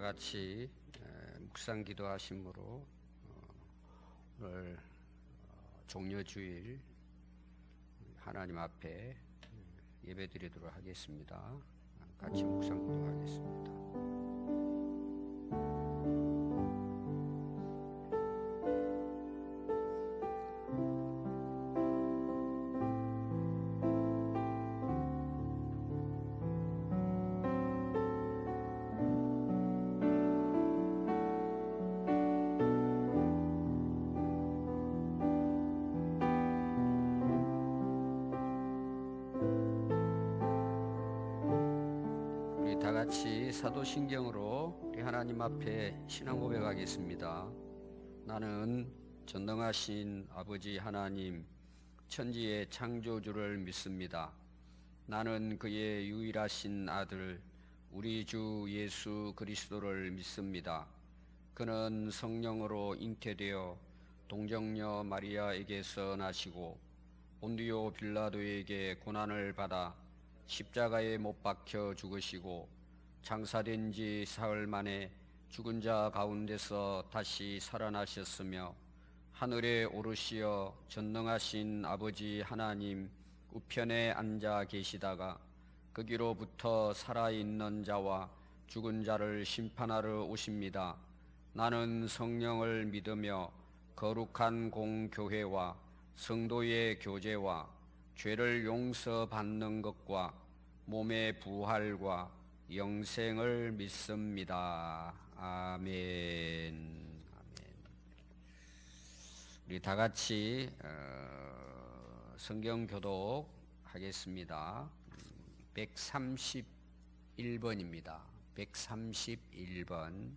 같이 묵상 기도하심으로 오늘 종려주일 하나님 앞에 예배드리도록 하겠습니다. 같이 묵상 기도하겠습니다. 다 같이 사도신경으로 우리 하나님 앞에 신앙 고백하겠습니다. 나는 전능하신 아버지 하나님, 천지의 창조주를 믿습니다. 나는 그의 유일하신 아들 우리 주 예수 그리스도를 믿습니다. 그는 성령으로 잉태되어 동정녀 마리아에게서 나시고 본디오 빌라도에게 고난을 받아 십자가에 못 박혀 죽으시고 장사된 지 사흘 만에 죽은 자 가운데서 다시 살아나셨으며 하늘에 오르시어 전능하신 아버지 하나님 우편에 앉아 계시다가 거기로부터 살아있는 자와 죽은 자를 심판하러 오십니다. 나는 성령을 믿으며 거룩한 공교회와 성도의 교제와 죄를 용서받는 것과 몸의 부활과 영생을 믿습니다. 아멘. 우리 다 같이 성경 교독하겠습니다. 131번입니다. 131번.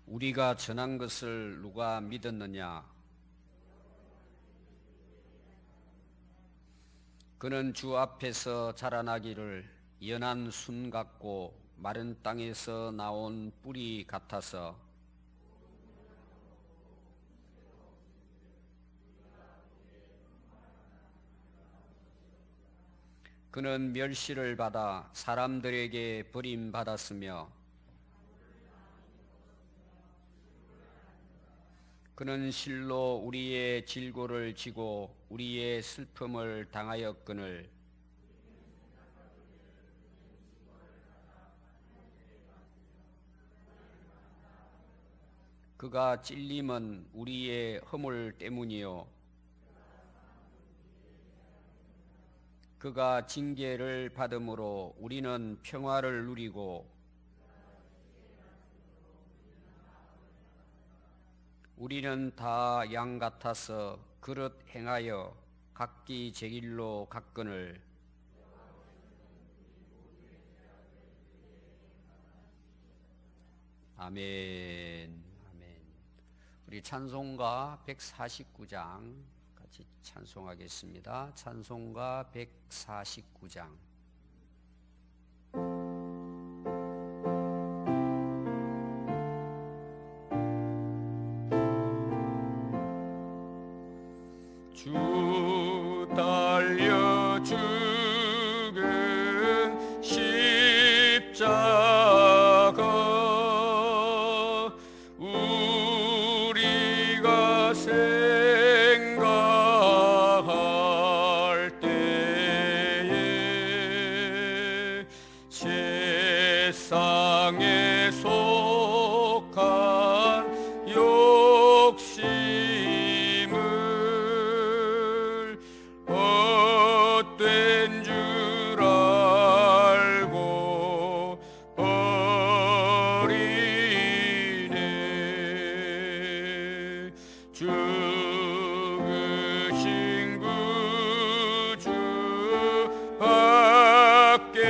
우리가 전한 것을 누가 믿었느냐? 그는 주 앞에서 자라나기를 연한 순 같고 마른 땅에서 나온 뿌리 같아서 그는 멸시를 받아 사람들에게 버림받았으며 그는 실로 우리의 질고를 지고 우리의 슬픔을 당하였거늘 그가 찔림은 우리의 허물 때문이요 그가 징계를 받음으로 우리는 평화를 누리고 우리는 다 양 같아서 그릇 행하여 각기 제 길로 갔거늘 아멘. 아멘. 우리 찬송가 149장 같이 찬송하겠습니다. 찬송가 149장. 주 달려 죽은 십자가 우리가 생각할 때에 세상에 속한 욕심을 헛된 줄 알고 버리네. 죽으신 구주 밖에는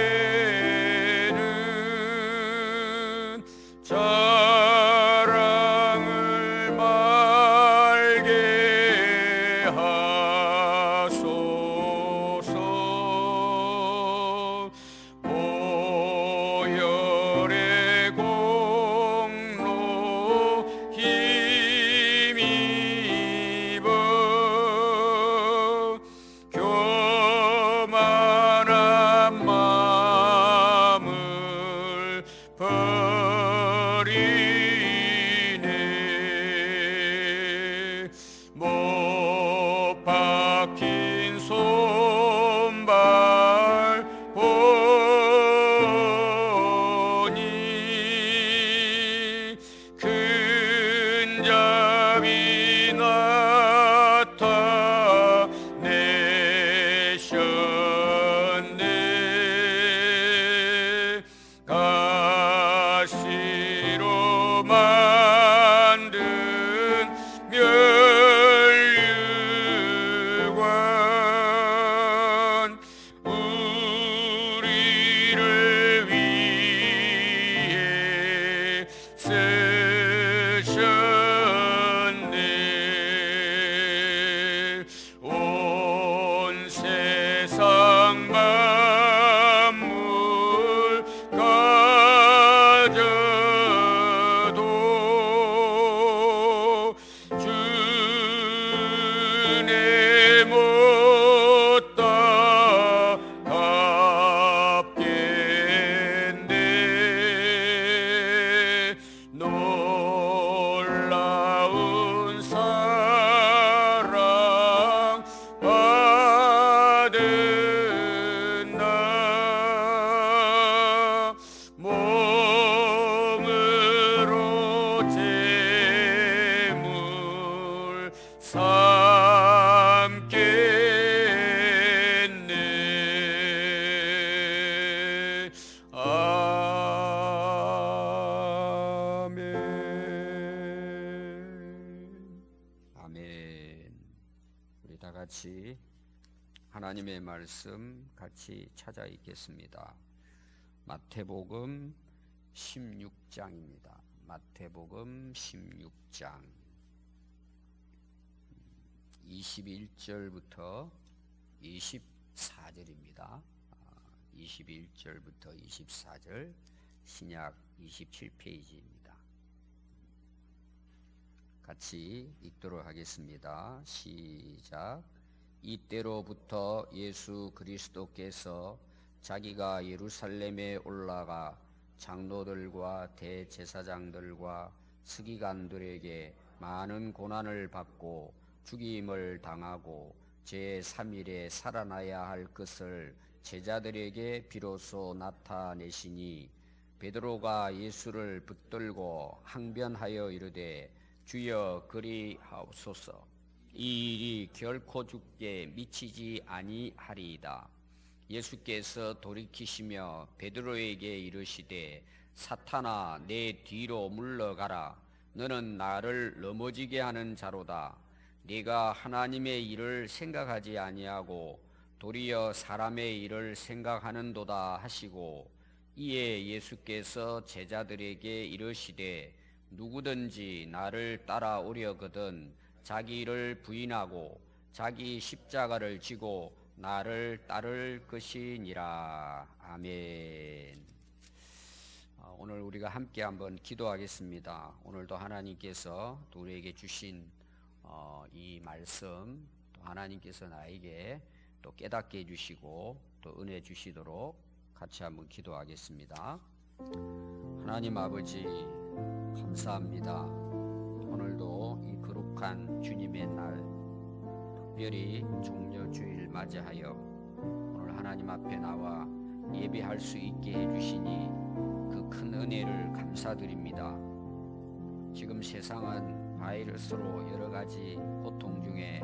같이 하나님의 말씀 같이 찾아 읽겠습니다. 마태복음 16장입니다. 마태복음 16장 21절부터 24절입니다. 21절부터 24절 신약 27페이지입니다. 같이 읽도록 하겠습니다. 시작. 이때로부터 예수 그리스도께서 자기가 예루살렘에 올라가 장로들과 대제사장들과 서기관들에게 많은 고난을 받고 죽임을 당하고 제3일에 살아나야 할 것을 제자들에게 비로소 나타내시니 베드로가 예수를 붙들고 항변하여 이르되 주여 그리하옵소서. 이 일이 결코 죽게 미치지 아니하리이다. 예수께서 돌이키시며 베드로에게 이르시되 사탄아 내 뒤로 물러가라. 너는 나를 넘어지게 하는 자로다. 네가 하나님의 일을 생각하지 아니하고 도리어 사람의 일을 생각하는도다 하시고 이에 예수께서 제자들에게 이르시되 누구든지 나를 따라오려거든 자기 일을 부인하고 자기 십자가를 지고 나를 따를 것이니라. 아멘. 오늘 우리가 함께 한번 기도하겠습니다. 오늘도 하나님께서 또 우리에게 주신 이 말씀, 또 하나님께서 나에게 또 깨닫게 해주시고 또 은혜 주시도록 같이 한번 기도하겠습니다. 하나님 아버지 감사합니다. 오늘도 이 거룩한 주님의 날, 특별히 종려주일 맞이하여 오늘 하나님 앞에 나와 예배할 수 있게 해주시니 그 큰 은혜를 감사드립니다. 지금 세상은 바이러스로 여러 가지 고통 중에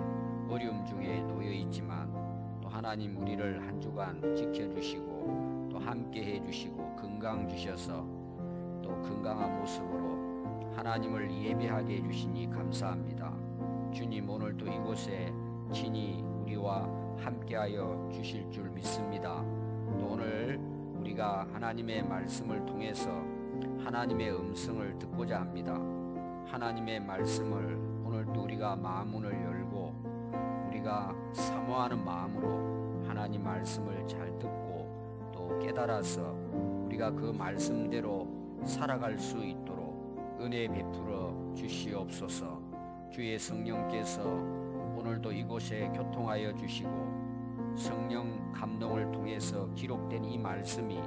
어려움 중에 놓여 있지만 또 하나님 우리를 한 주간 지켜주시고 또 함께 해주시고 건강 주셔서 또 건강한 모습으로 하나님을 예배하게 해주시니 감사합니다. 주님 오늘도 이곳에 친히 우리와 함께하여 주실 줄 믿습니다. 또 오늘 우리가 하나님의 말씀을 통해서 하나님의 음성을 듣고자 합니다. 하나님의 말씀을 오늘도 우리가 마음문을 열고 우리가 사모하는 마음으로 하나님 말씀을 잘 듣고 또 깨달아서 우리가 그 말씀대로 살아갈 수 있도록 은혜 베풀어 주시옵소서. 주의 성령께서 오늘도 이곳에 교통하여 주시고 성령 감동을 통해서 기록된 이 말씀이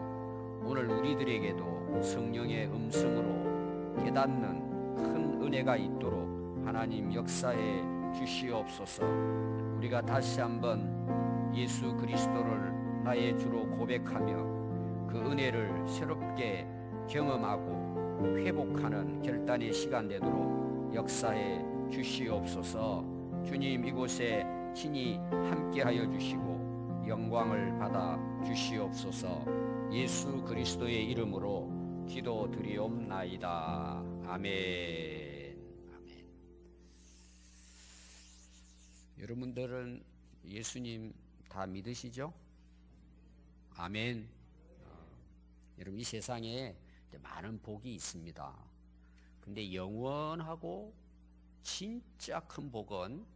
오늘 우리들에게도 성령의 음성으로 깨닫는 큰 은혜가 있도록 하나님 역사해 주시옵소서. 우리가 다시 한번 예수 그리스도를 나의 주로 고백하며 그 은혜를 새롭게 경험하고 회복하는 결단의 시간 되도록 역사해 주시옵소서. 주님 이곳에 친히 함께하여 주시고 영광을 받아 주시옵소서. 예수 그리스도의 이름으로 기도드리옵나이다. 아멘. 아멘. 여러분들은 예수님 다 믿으시죠? 아멘. 여러분 이 세상에 많은 복이 있습니다. 근데 영원하고 진짜 큰 복은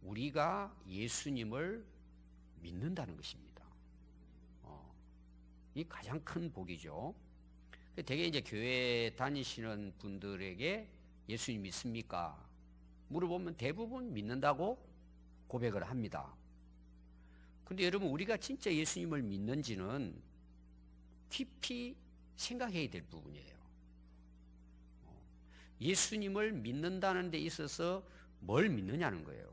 우리가 예수님을 믿는다는 것입니다. 이 가장 큰 복이죠. 되게 이제 교회 다니시는 분들에게 예수님 믿습니까? 물어보면 대부분 믿는다고 고백을 합니다. 근데 여러분 우리가 진짜 예수님을 믿는지는 깊이 생각해야 될 부분이에요. 예수님을 믿는다는 데 있어서 뭘 믿느냐는 거예요.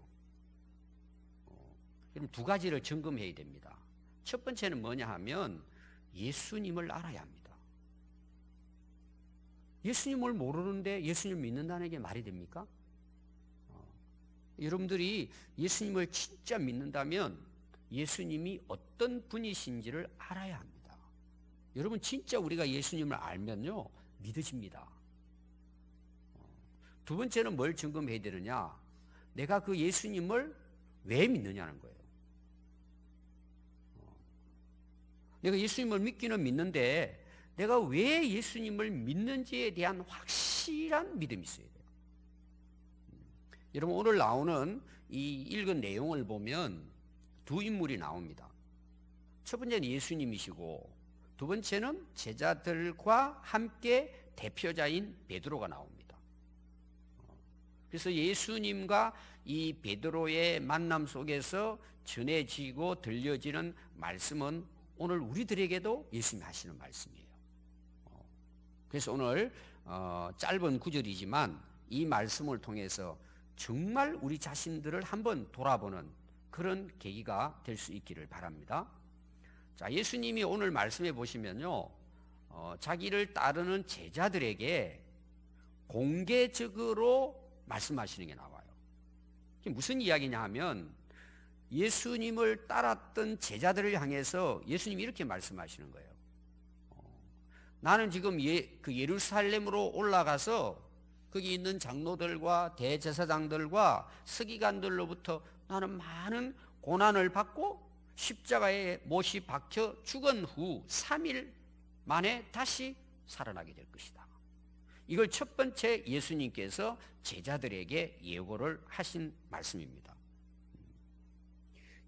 그럼 두 가지를 점검해야 됩니다. 첫 번째는 뭐냐 하면 예수님을 알아야 합니다. 예수님을 모르는데 예수님을 믿는다는 게 말이 됩니까? 여러분들이 예수님을 진짜 믿는다면 예수님이 어떤 분이신지를 알아야 합니다. 여러분 진짜 우리가 예수님을 알면요 믿어집니다. 두 번째는 뭘 점검해야 되느냐? 내가 그 예수님을 왜 믿느냐는 거예요. 내가 예수님을 믿기는 믿는데 내가 왜 예수님을 믿는지에 대한 확실한 믿음이 있어야 돼요. 여러분, 오늘 나오는 이 읽은 내용을 보면 두 인물이 나옵니다. 첫 번째는 예수님이시고 두 번째는 제자들과 함께 대표자인 베드로가 나옵니다. 그래서 예수님과 이 베드로의 만남 속에서 전해지고 들려지는 말씀은 오늘 우리들에게도 예수님이 하시는 말씀이에요. 그래서 오늘 짧은 구절이지만 이 말씀을 통해서 정말 우리 자신들을 한번 돌아보는 그런 계기가 될 수 있기를 바랍니다. 자, 예수님이 오늘 말씀해 보시면요, 자기를 따르는 제자들에게 공개적으로 말씀하시는 게 나와요. 이게 무슨 이야기냐 하면 예수님을 따랐던 제자들을 향해서 예수님이 이렇게 말씀하시는 거예요. 나는 지금 그 예루살렘으로 올라가서 거기 있는 장로들과 대제사장들과 서기관들로부터 나는 많은 고난을 받고 십자가에 못이 박혀 죽은 후 3일 만에 다시 살아나게 될 것이다. 이걸 첫 번째 예수님께서 제자들에게 예고를 하신 말씀입니다.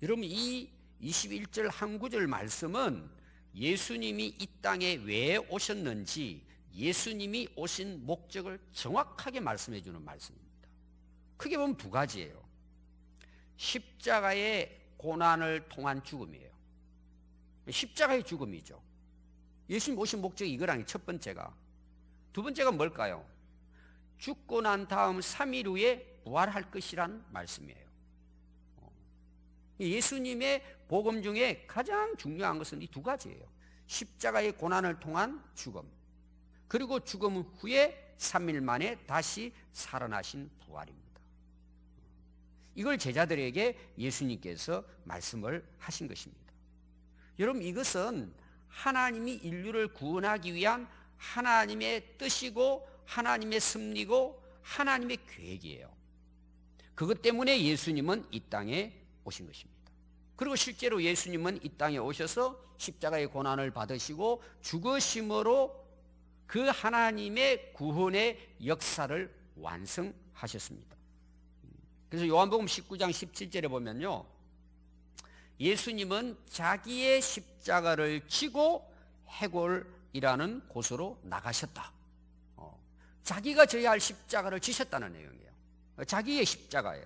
여러분, 이 21절 한 구절 말씀은 예수님이 이 땅에 왜 오셨는지 예수님이 오신 목적을 정확하게 말씀해 주는 말씀입니다. 크게 보면 두 가지예요. 십자가의 고난을 통한 죽음이에요. 십자가의 죽음이죠. 예수님 오신 목적이 이거라니, 첫 번째가. 두 번째가 뭘까요? 죽고 난 다음 3일 후에 부활할 것이란 말씀이에요. 예수님의 복음 중에 가장 중요한 것은 이 두 가지예요. 십자가의 고난을 통한 죽음, 그리고 죽음 후에 3일 만에 다시 살아나신 부활입니다. 이걸 제자들에게 예수님께서 말씀을 하신 것입니다. 여러분, 이것은 하나님이 인류를 구원하기 위한 하나님의 뜻이고 하나님의 섭리고 하나님의 계획이에요. 그것 때문에 예수님은 이 땅에 오신 것입니다. 그리고 실제로 예수님은 이 땅에 오셔서 십자가의 고난을 받으시고 죽으심으로 그 하나님의 구원의 역사를 완성하셨습니다. 그래서 요한복음 19장 17절에 보면요, 예수님은 자기의 십자가를 지고 해골이라는 곳으로 나가셨다. 자기가 져야 할 십자가를 지셨다는 내용이에요. 자기의 십자가예요.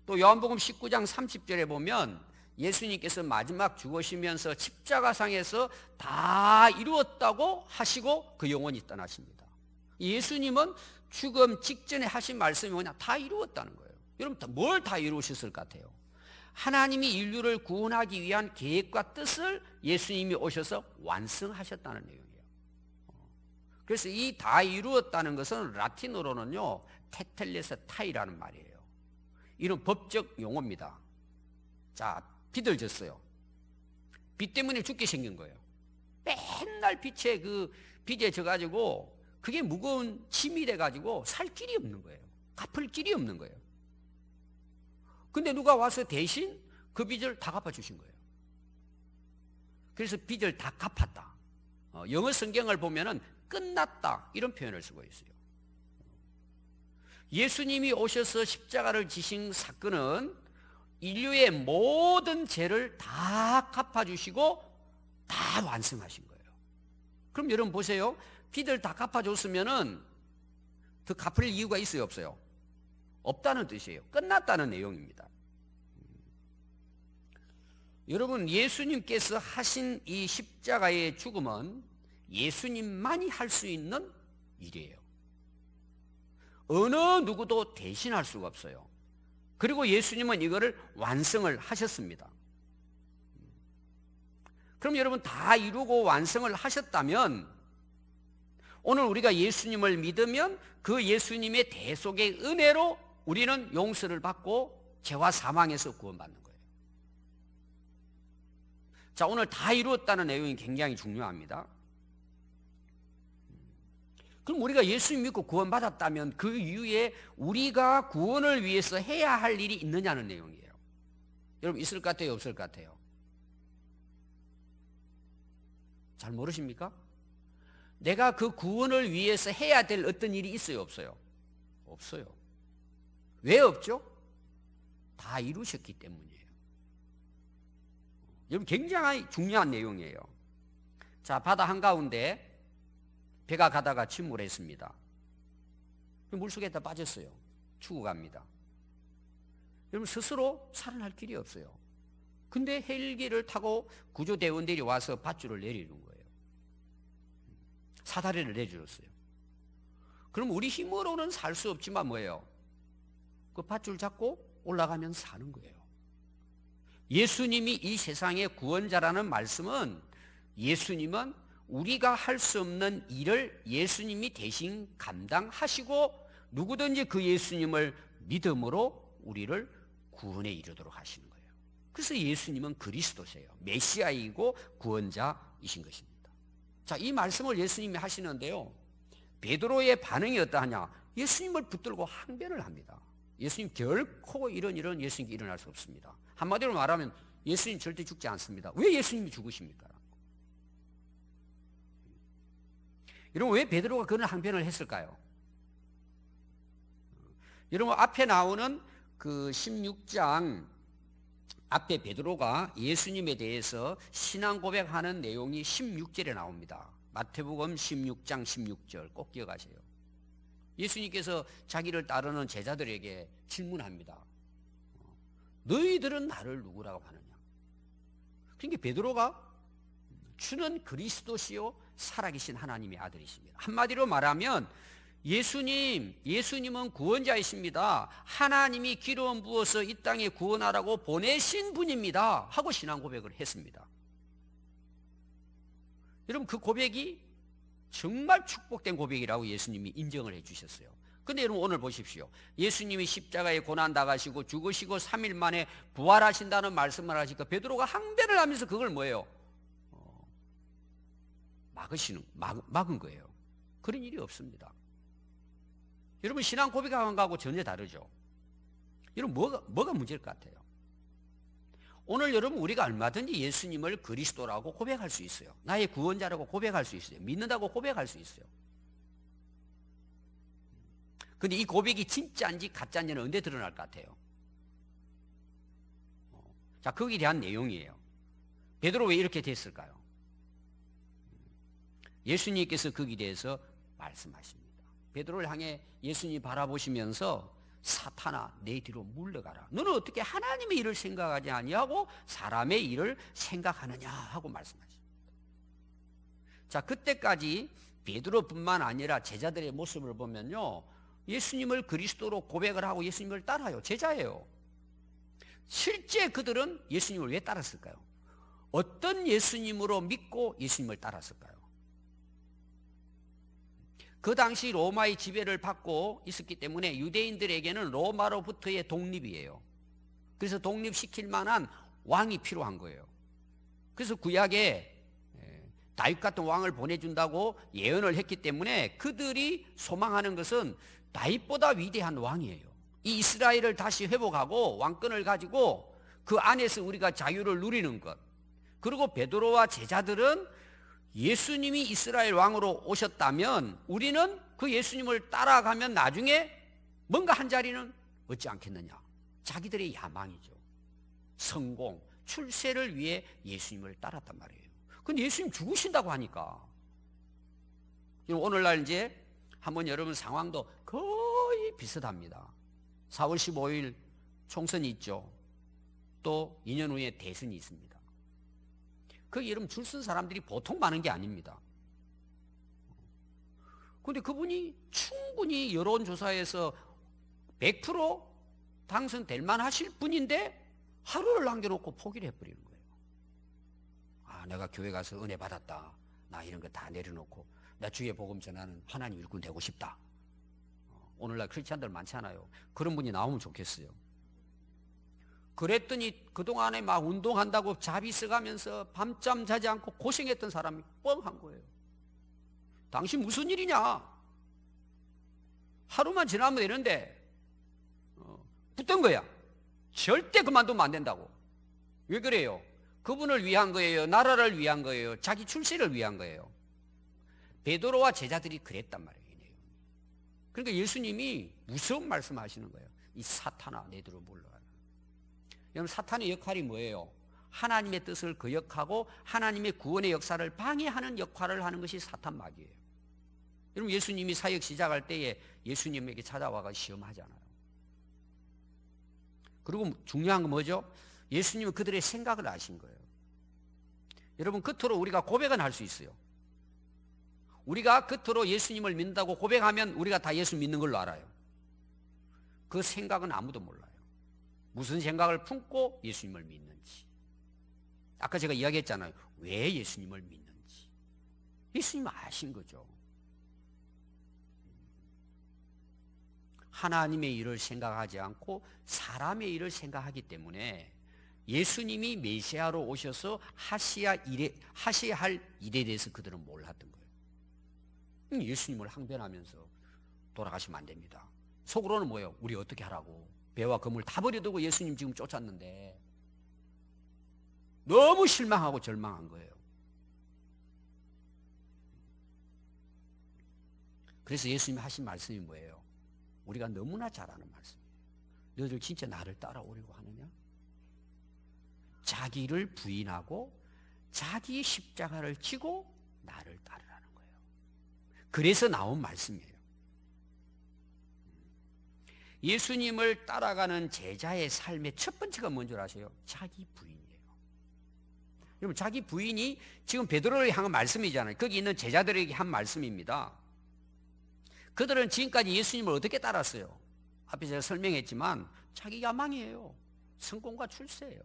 또 요한복음 19장 30절에 보면 예수님께서 마지막 죽으시면서 십자가상에서 다 이루었다고 하시고 그 영혼이 떠나십니다. 예수님은 죽음 직전에 하신 말씀이 뭐냐? 다 이루었다는 거예요. 여러분, 뭘 다 이루셨을 것 같아요? 하나님이 인류를 구원하기 위한 계획과 뜻을 예수님이 오셔서 완성하셨다는 내용이에요. 그래서 이 다 이루었다는 것은 라틴어로는요, 테텔레스타이라는 말이에요. 이런 법적 용어입니다. 자, 빚을 졌어요. 빚 때문에 죽게 생긴 거예요. 맨날 빚에 져가지고 그게 무거운 짐이 돼가지고 살 길이 없는 거예요. 갚을 길이 없는 거예요. 근데 누가 와서 대신 그 빚을 다 갚아주신 거예요. 그래서 빚을 다 갚았다. 영어 성경을 보면은 끝났다, 이런 표현을 쓰고 있어요. 예수님이 오셔서 십자가를 지신 사건은 인류의 모든 죄를 다 갚아주시고 다 완성하신 거예요. 그럼 여러분 보세요. 빚을 다 갚아줬으면은 더 갚을 이유가 있어요, 없어요? 없다는 뜻이에요. 끝났다는 내용입니다. 여러분, 예수님께서 하신 이 십자가의 죽음은 예수님만이 할 수 있는 일이에요. 어느 누구도 대신할 수가 없어요. 그리고 예수님은 이거를 완성을 하셨습니다. 그럼 여러분, 다 이루고 완성을 하셨다면 오늘 우리가 예수님을 믿으면 그 예수님의 대속의 은혜로 우리는 용서를 받고 죄와 사망에서 구원받는 거예요. 자, 오늘 다 이루었다는 내용이 굉장히 중요합니다. 그럼 우리가 예수님 믿고 구원받았다면 그 이후에 우리가 구원을 위해서 해야 할 일이 있느냐는 내용이에요. 여러분 있을 것 같아요? 없을 것 같아요? 잘 모르십니까? 내가 그 구원을 위해서 해야 될 어떤 일이 있어요? 없어요? 없어요. 왜 없죠? 다 이루셨기 때문이에요. 여러분 굉장히 중요한 내용이에요. 자, 바다 한가운데 배가 가다가 침몰했습니다. 물속에다 빠졌어요. 죽어갑니다. 여러분 스스로 살아날 길이 없어요. 근데 헬기를 타고 구조대원들이 와서 밧줄을 내리는 거예요. 사다리를 내주었어요. 그럼 우리 힘으로는 살 수 없지만 뭐예요? 그 밧줄 잡고 올라가면 사는 거예요. 예수님이 이 세상의 구원자라는 말씀은 예수님은 우리가 할 수 없는 일을 예수님이 대신 감당하시고 누구든지 그 예수님을 믿음으로 우리를 구원에 이르도록 하시는 거예요. 그래서 예수님은 그리스도세요. 메시아이고 구원자이신 것입니다. 자, 이 말씀을 예수님이 하시는데요. 베드로의 반응이 어떠하냐? 예수님을 붙들고 항변을 합니다. 예수님 결코 이런 일은 예수님께 일어날 수 없습니다. 한마디로 말하면 예수님 절대 죽지 않습니다. 왜 예수님이 죽으십니까? 여러분 왜 베드로가 그런 항변을 했을까요? 여러분 앞에 나오는 그 16장 앞에 베드로가 예수님에 대해서 신앙 고백하는 내용이 16절에 나옵니다. 마태복음 16장 16절 꼭 기억하세요. 예수님께서 자기를 따르는 제자들에게 질문합니다. 너희들은 나를 누구라고 하느냐? 그러니까 베드로가 주는 그리스도시요 살아계신 하나님의 아들이십니다. 한마디로 말하면 예수님은 구원자이십니다. 하나님이 기름 부어서 이 땅에 구원하라고 보내신 분입니다. 하고 신앙 고백을 했습니다. 여러분 그 고백이 정말 축복된 고백이라고 예수님이 인정을 해 주셨어요. 근데 여러분 오늘 보십시오. 예수님이 십자가에 고난 당하시고 죽으시고 3일 만에 부활하신다는 말씀을 하시니까 베드로가 항변을 하면서 그걸 뭐예요? 막은 거예요. 그런 일이 없습니다. 여러분 신앙 고백하는 거하고 전혀 다르죠. 여러분 뭐가 문제일 것 같아요? 오늘 여러분 우리가 얼마든지 예수님을 그리스도라고 고백할 수 있어요. 나의 구원자라고 고백할 수 있어요. 믿는다고 고백할 수 있어요. 근데 이 고백이 진짜인지 가짜인지는 언제 드러날 것 같아요? 자, 거기에 대한 내용이에요. 베드로 왜 이렇게 됐을까요? 예수님께서 거기에 대해서 말씀하십니다. 베드로를 향해 예수님이 바라보시면서 사탄아 내 뒤로 물러가라. 너는 어떻게 하나님의 일을 생각하지 아니하고 사람의 일을 생각하느냐 하고 말씀하십니다. 자, 그때까지 베드로뿐만 아니라 제자들의 모습을 보면요, 예수님을 그리스도로 고백을 하고 예수님을 따라요. 제자예요. 실제 그들은 예수님을 왜 따랐을까요? 어떤 예수님으로 믿고 예수님을 따랐을까요? 그 당시 로마의 지배를 받고 있었기 때문에 유대인들에게는 로마로부터의 독립이에요. 그래서 독립시킬 만한 왕이 필요한 거예요. 그래서 구약에 다윗 같은 왕을 보내준다고 예언을 했기 때문에 그들이 소망하는 것은 다윗보다 위대한 왕이에요. 이 이스라엘을 다시 회복하고 왕권을 가지고 그 안에서 우리가 자유를 누리는 것. 그리고 베드로와 제자들은 예수님이 이스라엘 왕으로 오셨다면 우리는 그 예수님을 따라가면 나중에 뭔가 한 자리는 얻지 않겠느냐. 자기들의 야망이죠. 성공, 출세를 위해 예수님을 따랐단 말이에요. 근데 예수님 죽으신다고 하니까 오늘날 이제 한번 여러분 상황도 거의 비슷합니다. 4월 15일 총선이 있죠. 또 2년 후에 대선이 있습니다. 거기 여러분 줄 쓴 사람들이 보통 많은 게 아닙니다. 그런데 그분이 충분히 여론조사에서 100% 당선될 만하실 분인데 하루를 남겨놓고 포기를 해버리는 거예요. 아, 내가 교회 가서 은혜 받았다. 나 이런 거 다 내려놓고 나 주의 복음 전하는 하나님 일꾼 되고 싶다. 오늘날 크리스찬들 많잖아요. 그런 분이 나오면 좋겠어요. 그랬더니 그동안에 막 운동한다고 자비 써가면서 밤잠 자지 않고 고생했던 사람이 뻥한 거예요. 당신 무슨 일이냐? 하루만 지나면 되는데 붙던 거야. 절대 그만두면 안 된다고. 왜 그래요? 그분을 위한 거예요? 나라를 위한 거예요? 자기 출세를 위한 거예요? 베드로와 제자들이 그랬단 말이에요. 그러니까 예수님이 무서운 말씀하시는 거예요. 이 사탄아, 내 뒤로 물러가라. 여러분, 사탄의 역할이 뭐예요? 하나님의 뜻을 거역하고 하나님의 구원의 역사를 방해하는 역할을 하는 것이 사탄 마귀예요. 여러분, 예수님이 사역 시작할 때에 예수님에게 찾아와서 시험하잖아요. 그리고 중요한 건 뭐죠? 예수님은 그들의 생각을 아신 거예요. 여러분, 겉으로 우리가 고백은 할 수 있어요. 우리가 겉으로 예수님을 믿는다고 고백하면 우리가 다 예수 믿는 걸로 알아요. 그 생각은 아무도 몰라요. 무슨 생각을 품고 예수님을 믿는지. 아까 제가 이야기했잖아요. 왜 예수님을 믿는지. 예수님은 아신 거죠. 하나님의 일을 생각하지 않고 사람의 일을 생각하기 때문에 예수님이 메시아로 오셔서 하셔야 할 일에 대해서 그들은 몰랐던 거예요. 예수님을 항변하면서 돌아가시면 안 됩니다. 속으로는 뭐예요? 우리 어떻게 하라고. 배와 검을 다 버려두고 예수님 지금 쫓았는데 너무 실망하고 절망한 거예요. 그래서 예수님이 하신 말씀이 뭐예요? 우리가 너무나 잘 아는 말씀이에요. 너희들 진짜 나를 따라오려고 하느냐? 자기를 부인하고 자기의 십자가를 지고 나를 따르라는 거예요. 그래서 나온 말씀이에요. 예수님을 따라가는 제자의 삶의 첫 번째가 뭔 줄 아세요? 자기 부인이에요. 여러분, 자기 부인이 지금 베드로를 향한 말씀이잖아요. 거기 있는 제자들에게 한 말씀입니다. 그들은 지금까지 예수님을 어떻게 따랐어요? 앞에 제가 설명했지만 자기 야망이에요. 성공과 출세예요.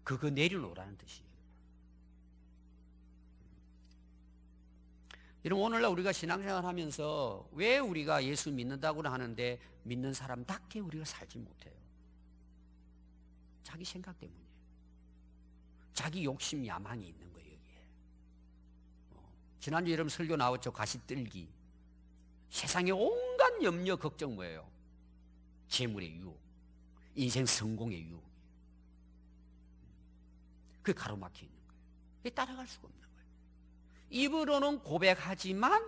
그거 내려놓으라는 뜻이에요. 여러분, 오늘날 우리가 신앙생활 하면서 왜 우리가 예수 믿는다고 하는데 믿는 사람답게 우리가 살지 못해요? 자기 생각 때문이에요. 자기 욕심, 야망이 있는 거예요, 여기에. 지난주 여러분 설교 나왔죠? 가시뜰기. 세상에 온갖 염려, 걱정 뭐예요? 재물의 유혹, 인생 성공의 유혹. 그게 가로막혀 있는 거예요. 그게 따라갈 수가 없는 거예요. 입으로는 고백하지만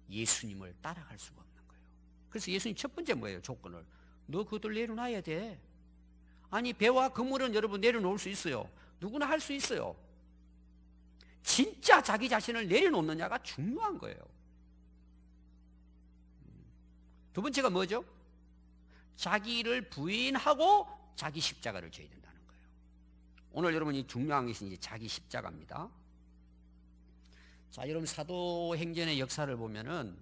예수님을 따라갈 수가 없는 거예요. 그래서 예수님 첫 번째 뭐예요? 조건을. 너 그것들 내려놔야 돼. 아니, 배와 그물은 여러분 내려놓을 수 있어요. 누구나 할 수 있어요. 진짜 자기 자신을 내려놓느냐가 중요한 거예요. 두 번째가 뭐죠? 자기를 부인하고 자기 십자가를 져야 된다는 거예요. 오늘 여러분이 중요한 것이 이제 자기 십자가입니다. 자, 여러분 사도행전의 역사를 보면은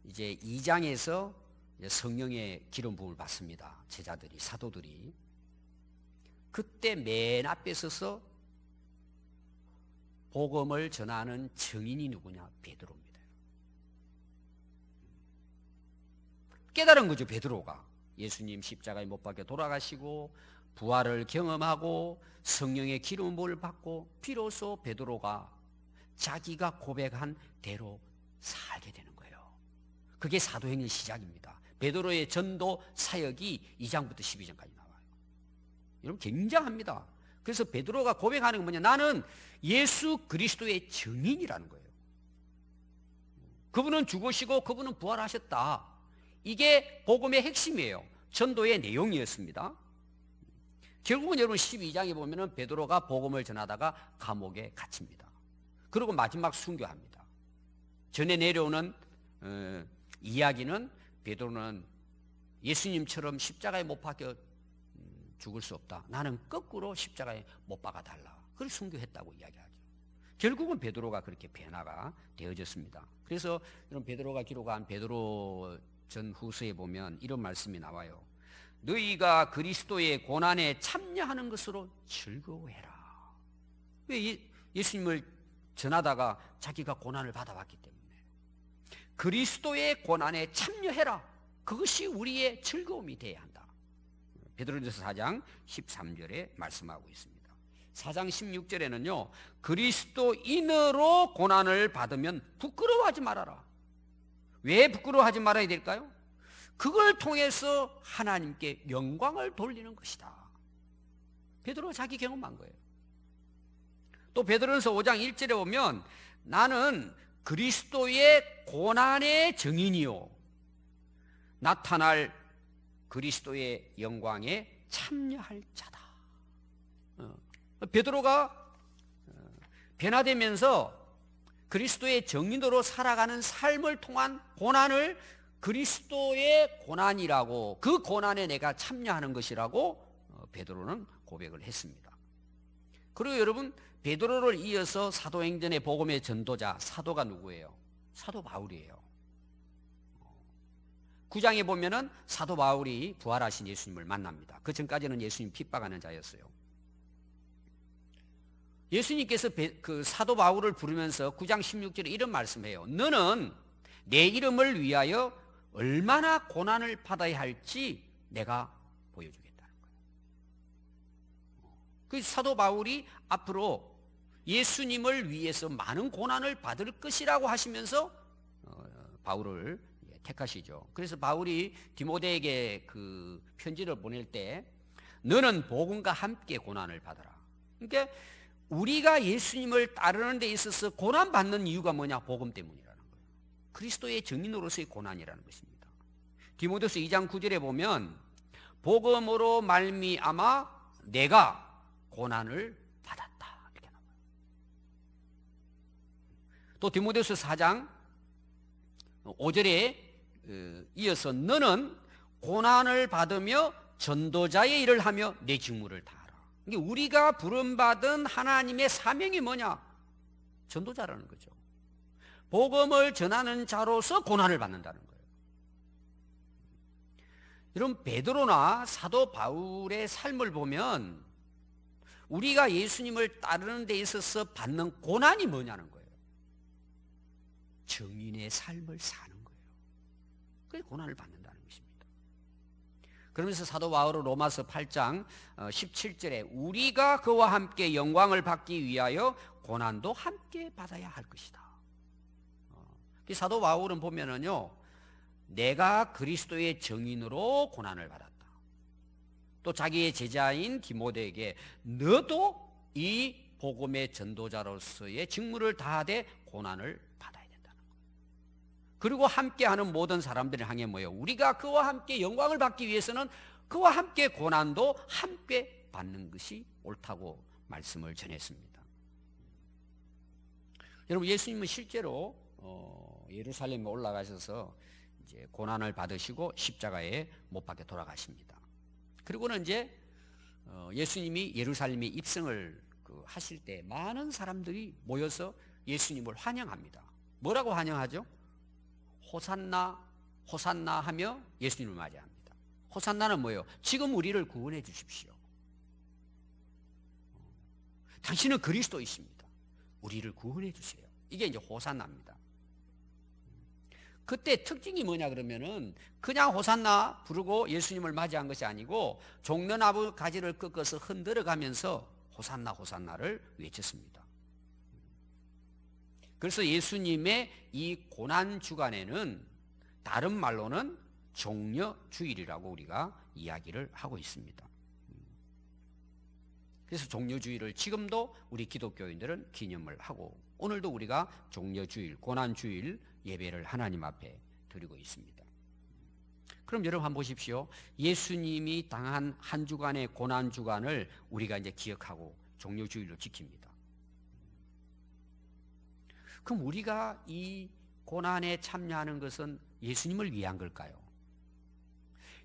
이제 2장에서 성령의 기름 부음을 받습니다. 제자들이, 사도들이. 그때 맨 앞에 서서 복음을 전하는 증인이 누구냐? 베드로입니다. 깨달은 거죠, 베드로가. 예수님 십자가에 못 박혀 돌아가시고 부활을 경험하고 성령의 기름 부음을 받고 비로소 베드로가 자기가 고백한 대로 살게 되는 거예요. 그게 사도행전 시작입니다. 베드로의 전도 사역이 2장부터 12장까지 나와요. 여러분, 굉장합니다. 그래서 베드로가 고백하는 건 뭐냐? 나는 예수 그리스도의 증인이라는 거예요. 그분은 죽으시고 그분은 부활하셨다. 이게 복음의 핵심이에요. 전도의 내용이었습니다. 결국은 여러분 12장에 보면은 베드로가 복음을 전하다가 감옥에 갇힙니다. 그리고 마지막 순교합니다. 전에 내려오는 이야기는 베드로는 예수님처럼 십자가에 못 박혀 죽을 수 없다. 나는 거꾸로 십자가에 못 박아달라. 그걸 순교했다고 이야기하죠. 결국은 베드로가 그렇게 변화가 되어졌습니다. 그래서 이런 베드로가 기록한 베드로 전 후서에 보면 이런 말씀이 나와요. 너희가 그리스도의 고난에 참여하는 것으로 즐거워해라. 왜? 예수님을 전하다가 자기가 고난을 받아왔기 때문에. 그리스도의 고난에 참여해라. 그것이 우리의 즐거움이 되어야 한다. 베드로전서 4장 13절에 말씀하고 있습니다. 4장 16절에는요. 그리스도인으로 고난을 받으면 부끄러워하지 말아라. 왜 부끄러워하지 말아야 될까요? 그걸 통해서 하나님께 영광을 돌리는 것이다. 베드로가 자기 경험한 거예요. 또 베드로전서 5장 1절에 보면 나는 그리스도의 고난의 증인이요 나타날 그리스도의 영광에 참여할 자다. 베드로가 변화되면서 그리스도의 증인으로 살아가는 삶을 통한 고난을 그리스도의 고난이라고, 그 고난에 내가 참여하는 것이라고 베드로는 고백을 했습니다. 그리고 여러분, 베드로를 이어서 사도행전의 복음의 전도자 사도가 누구예요? 사도 바울이에요. 9장에 보면은 사도 바울이 부활하신 예수님을 만납니다. 그 전까지는 예수님 핍박하는 자였어요. 예수님께서 그 사도 바울을 부르면서 9장 16절에 이런 말씀해요. 너는 내 이름을 위하여 얼마나 고난을 받아야 할지 내가 보여주겠다는 거예요. 그 사도 바울이 앞으로 예수님을 위해서 많은 고난을 받을 것이라고 하시면서 바울을 택하시죠. 그래서 바울이 디모데에게 그 편지를 보낼 때 너는 복음과 함께 고난을 받아라. 그러니까 우리가 예수님을 따르는 데 있어서 고난받는 이유가 뭐냐? 복음 때문이라는 거예요. 그리스도의 증인으로서의 고난이라는 것입니다. 디모데후서 2장 9절에 보면 복음으로 말미암아 내가 고난을 받았다 이렇게 나와요. 또 디모데후서 4장 5절에 이어서 너는 고난을 받으며 전도자의 일을 하며 내 직무를 다하라. 그러니까 우리가 부름받은 하나님의 사명이 뭐냐? 전도자라는 거죠. 복음을 전하는 자로서 고난을 받는다는 거예요. 여러분, 베드로나 사도 바울의 삶을 보면 우리가 예수님을 따르는 데 있어서 받는 고난이 뭐냐는 거예요. 증인의 삶을 사는 거예요. 그래서 고난을 받는다는 것입니다. 그러면서 사도 바울은 로마서 8장 17절에 우리가 그와 함께 영광을 받기 위하여 고난도 함께 받아야 할 것이다. 사도 바울은 보면은요, 내가 그리스도의 증인으로 고난을 받았다. 또 자기의 제자인 디모데에게 너도 이 복음의 전도자로서의 직무를 다하되 고난을 받아야 된다는 거예요. 그리고 함께하는 모든 사람들을 향해 모여 우리가 그와 함께 영광을 받기 위해서는 그와 함께 고난도 함께 받는 것이 옳다고 말씀을 전했습니다. 여러분, 예수님은 실제로 예루살렘에 올라가셔서 이제 고난을 받으시고 십자가에 못 박혀 돌아가십니다. 그리고는 이제 예수님이 예루살렘에 입성을 하실 때 많은 사람들이 모여서 예수님을 환영합니다. 뭐라고 환영하죠? 호산나 호산나 하며 예수님을 맞이합니다. 호산나는 뭐예요? 지금 우리를 구원해 주십시오. 당신은 그리스도이십니다. 우리를 구원해 주세요. 이게 이제 호산나입니다. 그때 특징이 뭐냐 그러면은 그냥 호산나 부르고 예수님을 맞이한 것이 아니고 종려나무 가지를 꺾어서 흔들어 가면서 호산나 호산나를 외쳤습니다. 그래서 예수님의 이 고난 주간에는 다른 말로는 종려주일이라고 우리가 이야기를 하고 있습니다. 그래서 종려주일을 지금도 우리 기독교인들은 기념을 하고 오늘도 우리가 종려주일, 고난주일 예배를 하나님 앞에 드리고 있습니다. 그럼 여러분 한번 보십시오. 예수님이 당한 한 주간의 고난 주간을 우리가 이제 기억하고 종려주일로 지킵니다. 그럼 우리가 이 고난에 참여하는 것은 예수님을 위한 걸까요?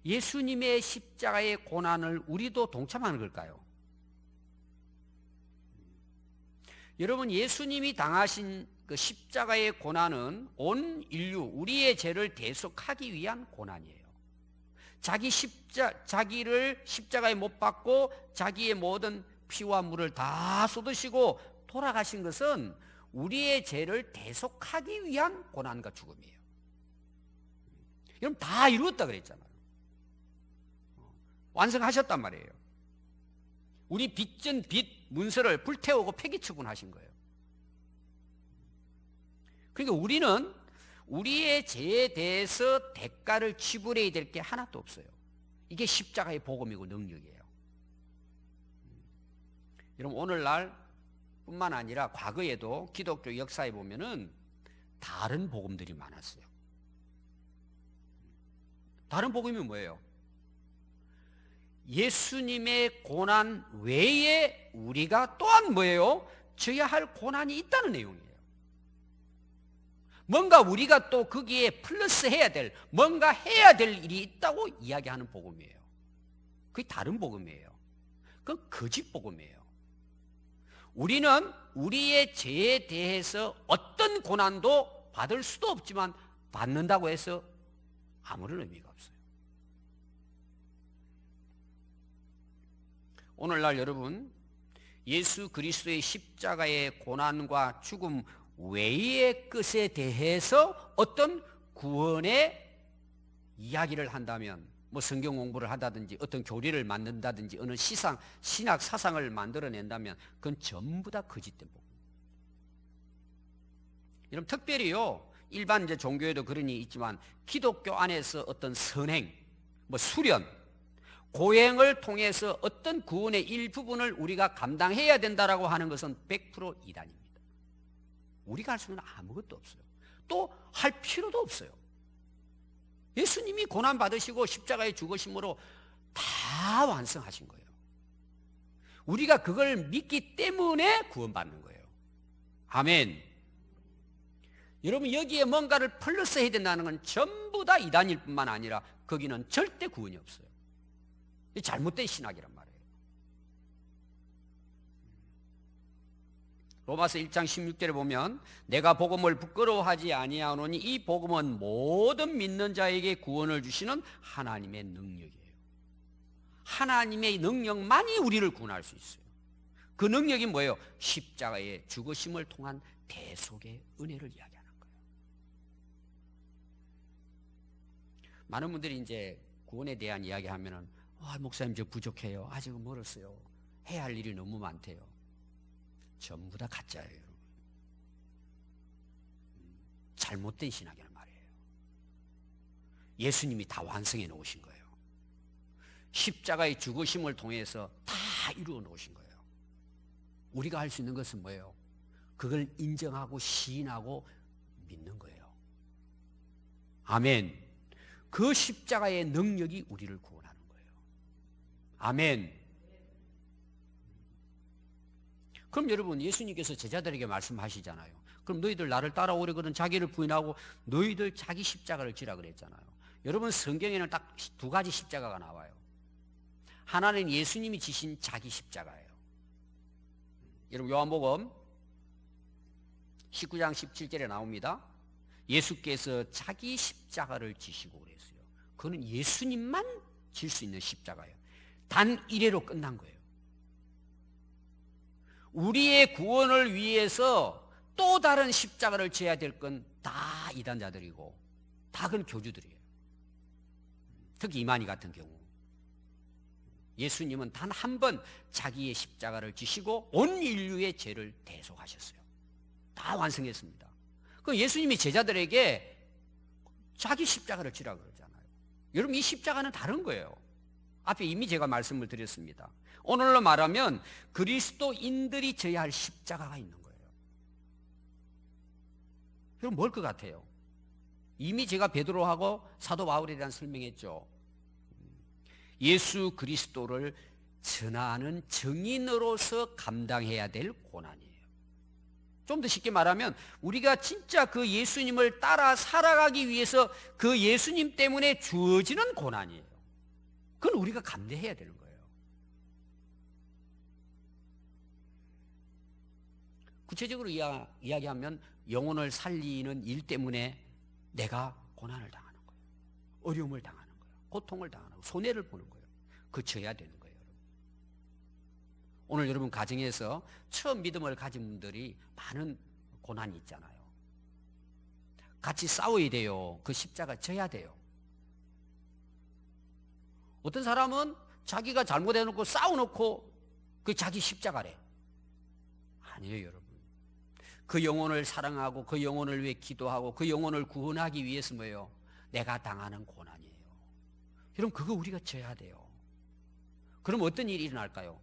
예수님의 십자가의 고난을 우리도 동참하는 걸까요? 여러분, 예수님이 당하신 그 십자가의 고난은 온 인류, 우리의 죄를 대속하기 위한 고난이에요. 자기를 십자가에 못 박고 자기의 모든 피와 물을 다 쏟으시고 돌아가신 것은 우리의 죄를 대속하기 위한 고난과 죽음이에요. 여러분, 다 이루었다 그랬잖아요. 완성하셨단 말이에요. 우리 빚진 빚 문서를 불태우고 폐기처분하신 거예요. 그러니까 우리는 우리의 죄에 대해서 대가를 지불해야 될 게 하나도 없어요. 이게 십자가의 복음이고 능력이에요. 여러분, 오늘날 뿐만 아니라 과거에도 기독교 역사에 보면은 다른 복음들이 많았어요. 다른 복음이 뭐예요? 예수님의 고난 외에 우리가 또한 뭐예요? 져야 할 고난이 있다는 내용이에요. 뭔가 우리가 또 거기에 플러스 해야 될, 뭔가 해야 될 일이 있다고 이야기하는 복음이에요. 그게 다른 복음이에요. 그건 거짓 복음이에요. 우리는 우리의 죄에 대해서 어떤 고난도 받을 수도 없지만 받는다고 해서 아무런 의미가 없어요. 오늘날 여러분, 예수 그리스도의 십자가의 고난과 죽음 외의 것에 대해서 어떤 구원의 이야기를 한다면, 뭐 성경 공부를 한다든지 어떤 교리를 만든다든지 어느 신학 사상을 만들어낸다면 그건 전부 다 거짓된 복음. 여러분, 특별히요, 일반 이제 종교에도 그런 일이 있지만 기독교 안에서 어떤 선행, 뭐 수련, 고행을 통해서 어떤 구원의 일부분을 우리가 감당해야 된다라고 하는 것은 100% 이단입니다. 우리가 할 수 있는 아무것도 없어요. 또 할 필요도 없어요. 예수님이 고난 받으시고 십자가에 죽으심으로 다 완성하신 거예요. 우리가 그걸 믿기 때문에 구원받는 거예요. 아멘. 여러분, 여기에 뭔가를 플러스 해야 된다는 건 전부 다 이단일 뿐만 아니라 거기는 절대 구원이 없어요. 잘못된 신학이란 말이에요. 로마서 1장 16절에 보면 내가 복음을 부끄러워하지 아니하노니 이 복음은 모든 믿는 자에게 구원을 주시는 하나님의 능력이에요. 하나님의 능력만이 우리를 구원할 수 있어요. 그 능력이 뭐예요? 십자가의 죽으심을 통한 대속의 은혜를 이야기하는 거예요. 많은 분들이 이제 구원에 대한 이야기하면은 목사님 저 부족해요. 아직은 멀었어요. 해야 할 일이 너무 많대요. 전부 다 가짜예요, 여러분. 잘못된 신학이란 말이에요. 예수님이 다 완성해 놓으신 거예요. 십자가의 죽으심을 통해서 다 이루어 놓으신 거예요. 우리가 할 수 있는 것은 뭐예요? 그걸 인정하고 시인하고 믿는 거예요. 아멘. 그 십자가의 능력이 우리를 구원하는 거예요. 아멘. 그럼 여러분, 예수님께서 제자들에게 말씀하시잖아요. 그럼 너희들 나를 따라오려거든 자기를 부인하고 너희들 자기 십자가를 지라 그랬잖아요. 여러분, 성경에는 딱 두 가지 십자가가 나와요. 하나는 예수님이 지신 자기 십자가예요. 여러분, 요한복음 19장 17절에 나옵니다. 예수께서 자기 십자가를 지시고 그랬어요. 그거는 예수님만 질 수 있는 십자가예요. 단 이래로 끝난 거예요. 우리의 구원을 위해서 또 다른 십자가를 져야 될 건 다 이단자들이고 다 그런 교주들이에요. 특히 이만희 같은 경우 예수님은 단 한 번 자기의 십자가를 지시고 온 인류의 죄를 대속하셨어요. 다 완성했습니다. 그 예수님이 제자들에게 자기 십자가를 지라 그러잖아요. 여러분, 이 십자가는 다른 거예요. 앞에 이미 제가 말씀을 드렸습니다. 오늘로 말하면 그리스도인들이 져야 할 십자가가 있는 거예요. 그럼 뭘 것 같아요? 이미 제가 베드로하고 사도 바울에 대한 설명했죠. 예수 그리스도를 전하는 증인으로서 감당해야 될 고난이에요. 좀 더 쉽게 말하면 우리가 진짜 그 예수님을 따라 살아가기 위해서 그 예수님 때문에 주어지는 고난이에요. 그건 우리가 감내해야 되는 거예요. 구체적으로 이야기하면 영혼을 살리는 일 때문에 내가 고난을 당하는 거예요. 어려움을 당하는 거예요. 고통을 당하는 거예요. 손해를 보는 거예요. 그쳐야 되는 거예요. 여러분. 오늘 여러분 가정에서 처음 믿음을 가진 분들이 많은 고난이 있잖아요. 같이 싸워야 돼요. 그 십자가 져야 돼요. 어떤 사람은 자기가 잘못해놓고 싸워놓고 그 자기 십자가래. 아니에요, 여러분. 그 영혼을 사랑하고 그 영혼을 위해 기도하고 그 영혼을 구원하기 위해서 뭐예요? 내가 당하는 고난이에요. 여러분 그거 우리가 져야 돼요. 그럼 어떤 일이 일어날까요?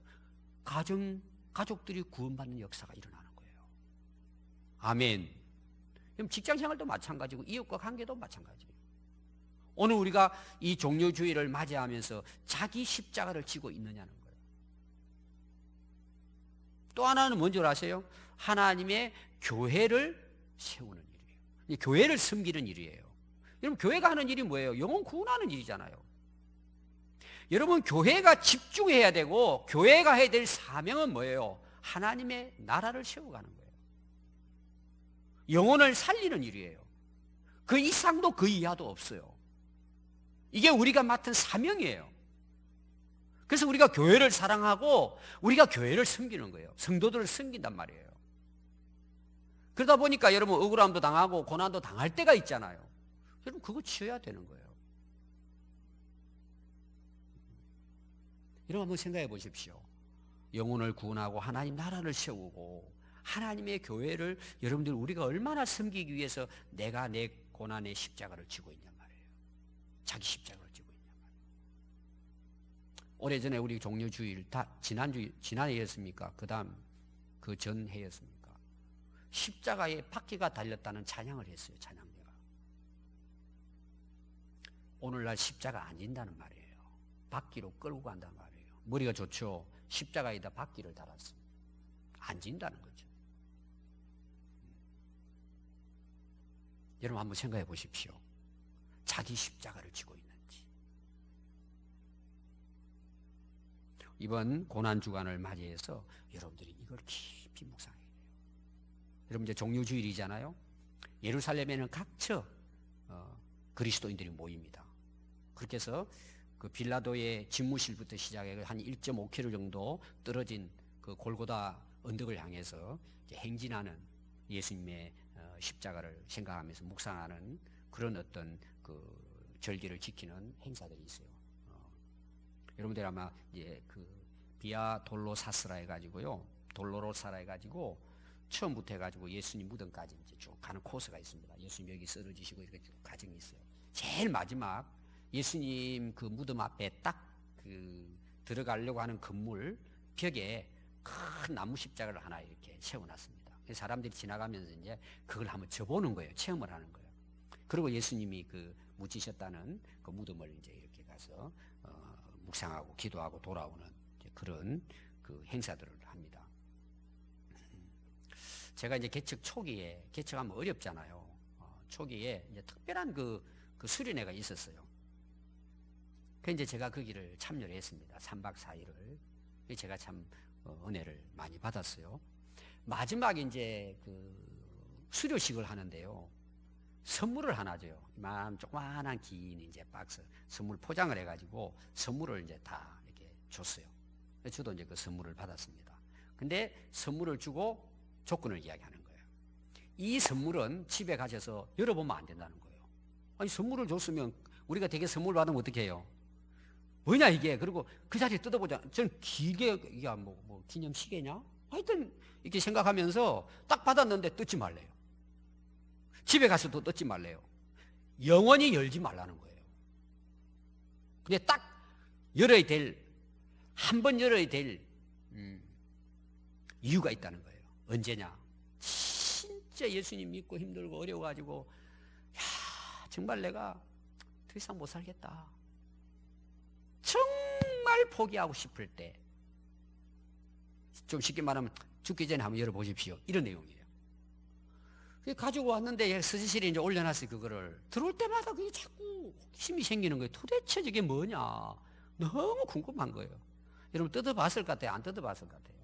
가족들이 구원받는 역사가 일어나는 거예요. 아멘. 그럼 직장생활도 마찬가지고 이웃과 관계도 마찬가지예요. 오늘 우리가 이 종료주의를 맞이하면서 자기 십자가를 지고 있느냐는 거예요. 또 하나는 뭔지 아세요? 하나님의 교회를 세우는 일이에요. 교회를 섬기는 일이에요. 여러분 교회가 하는 일이 뭐예요? 영혼 구원하는 일이잖아요. 여러분 교회가 집중해야 되고 교회가 해야 될 사명은 뭐예요? 하나님의 나라를 세워가는 거예요. 영혼을 살리는 일이에요. 그 이상도 그 이하도 없어요. 이게 우리가 맡은 사명이에요. 그래서 우리가 교회를 사랑하고 우리가 교회를 섬기는 거예요. 성도들을 섬긴단 말이에요. 그러다 보니까 여러분 억울함도 당하고 고난도 당할 때가 있잖아요. 여러분 그거 치워야 되는 거예요. 여러분 한번 생각해 보십시오. 영혼을 구원하고 하나님 나라를 세우고 하나님의 교회를 여러분들 우리가 얼마나 섬기기 위해서 내가 내 고난의 십자가를 지고 있냔 말이에요. 자기 십자가를 지고 있냔 말이에요. 오래전에 우리 종료주일 다 지난해였습니까? 그 다음 그 전해였습니까? 십자가에 바퀴가 달렸다는 찬양을 했어요. 찬양대가. 오늘날 십자가 안 진다는 말이에요. 바퀴로 끌고 간단 말이에요. 머리가 좋죠. 십자가에다 바퀴를 달았어요. 안 진다는 거죠. 여러분 한번 생각해 보십시오. 자기 십자가를 지고 있는지. 이번 고난주간을 맞이해서 여러분들이 이걸 깊이 묵상해야 돼요. 여러분 이제 종료주일이잖아요. 예루살렘에는 각처 그리스도인들이 모입니다. 그렇게 해서 그 빌라도의 집무실부터 시작해 한 1.5km 정도 떨어진 그 골고다 언덕을 향해서 행진하는 예수님의 십자가를 생각하면서 묵상하는 그런 어떤 그 절기를 지키는 행사들이 있어요. 여러분들 아마 이제 그 비아 돌로사스라 해가지고요, 돌로로사라 해가지고 처음부터 해가지고 예수님 무덤까지 이제 쭉 가는 코스가 있습니다. 예수님 여기 쓰러지시고 이렇게 과정이 있어요. 제일 마지막 예수님 그 무덤 앞에 딱 그 들어가려고 하는 건물 벽에 큰 나무 십자가를 하나 이렇게 세워놨습니다. 사람들이 지나가면서 이제 그걸 한번 접보는 거예요. 체험을 하는 거예요. 그리고 예수님이 그 묻히셨다는 그 무덤을 이제 이렇게 가서 묵상하고 기도하고 돌아오는 이제 그런 그 행사들을 합니다. 제가 이제 개척 초기에 개척하면 어렵잖아요. 초기에 이제 특별한 그 수련회가 있었어요. 그 이제 제가 거기를 참여를 했습니다. 3박 4일을. 제가 참 은혜를 많이 받았어요. 마지막에 이제 그 수료식을 하는데요. 선물을 하나 줘요. 이만 조그만한 긴 이제 박스 선물 포장을 해가지고 선물을 이제 다 이렇게 줬어요. 저도 이제 그 선물을 받았습니다. 근데 선물을 주고 조건을 이야기하는 거예요. 이 선물은 집에 가셔서 열어보면 안 된다는 거예요. 아니 선물을 줬으면 우리가 되게 선물 받으면 어떻게 해요? 뭐냐 이게? 그리고 그 자리에 뜯어보자. 저는 길게 이게 뭐 기념 시계냐? 하여튼 이렇게 생각하면서 딱 받았는데 뜯지 말래요. 집에 가서도 뜯지 말래요. 영원히 열지 말라는 거예요. 근데 딱 열어야 될, 한 번 열어야 될 이유가 있다는 거예요. 언제냐? 진짜 예수님 믿고 힘들고 어려워가지고 정말 내가 더 이상 못 살겠다. 정말 포기하고 싶을 때, 좀 쉽게 말하면 죽기 전에 한번 열어보십시오. 이런 내용이에요. 가지고 왔는데 서지실에 이제 올려놨어요. 그거를 들어올 때마다 그게 자꾸 호기심이 생기는 거예요. 도대체 저게 뭐냐? 너무 궁금한 거예요. 여러분 뜯어봤을 것 같아요? 안 뜯어봤을 것 같아요?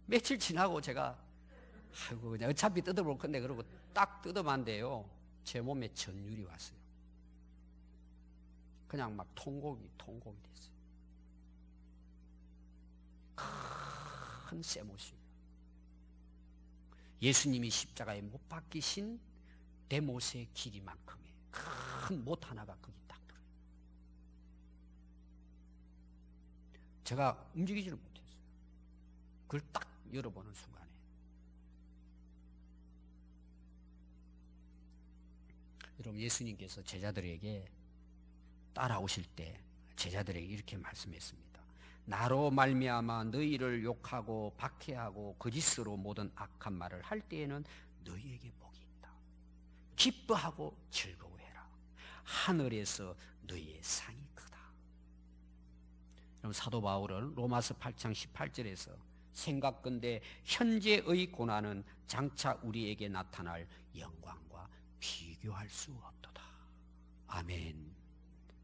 며칠 지나고 제가 아이고 그냥 어차피 뜯어볼 건데 그러고 딱 뜯어봤는데요. 제 몸에 전율이 왔어요. 그냥 막 통곡이 됐어요. 큰 세못이에요. 예수님이 십자가에 못 박히신 데모스의 길이만큼의 큰 못 하나가 거기 딱 들어요. 제가 움직이지를 못했어요. 그걸 딱 열어보는 순간에 여러분, 예수님께서 제자들에게 따라오실 때 제자들에게 이렇게 말씀했습니다. 나로 말미암아 너희를 욕하고 박해하고 거짓으로 모든 악한 말을 할 때에는 너희에게 복이 있다. 기뻐하고 즐거워해라. 하늘에서 너희의 상이 크다. 그럼 사도 바울은 로마서 8장 18절에서 생각건대 현재의 고난은 장차 우리에게 나타날 영광과 비교할 수 없도다. 아멘.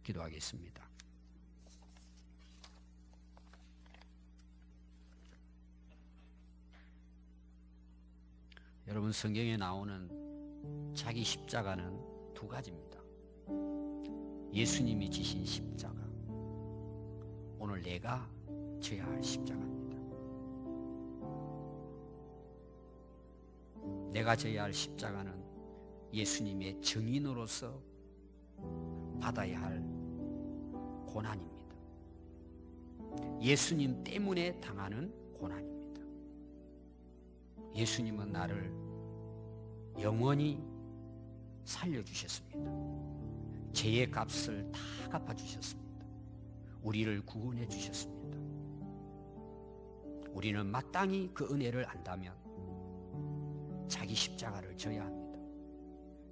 기도하겠습니다. 여러분, 성경에 나오는 자기 십자가는 두 가지입니다. 예수님이 지신 십자가, 오늘 내가 져야 할 십자가입니다. 내가 져야 할 십자가는 예수님의 증인으로서 받아야 할 고난입니다. 예수님 때문에 당하는 고난입니다. 예수님은 나를 영원히 살려주셨습니다. 죄의 값을 다 갚아주셨습니다. 우리를 구원해 주셨습니다. 우리는 마땅히 그 은혜를 안다면 자기 십자가를 져야 합니다.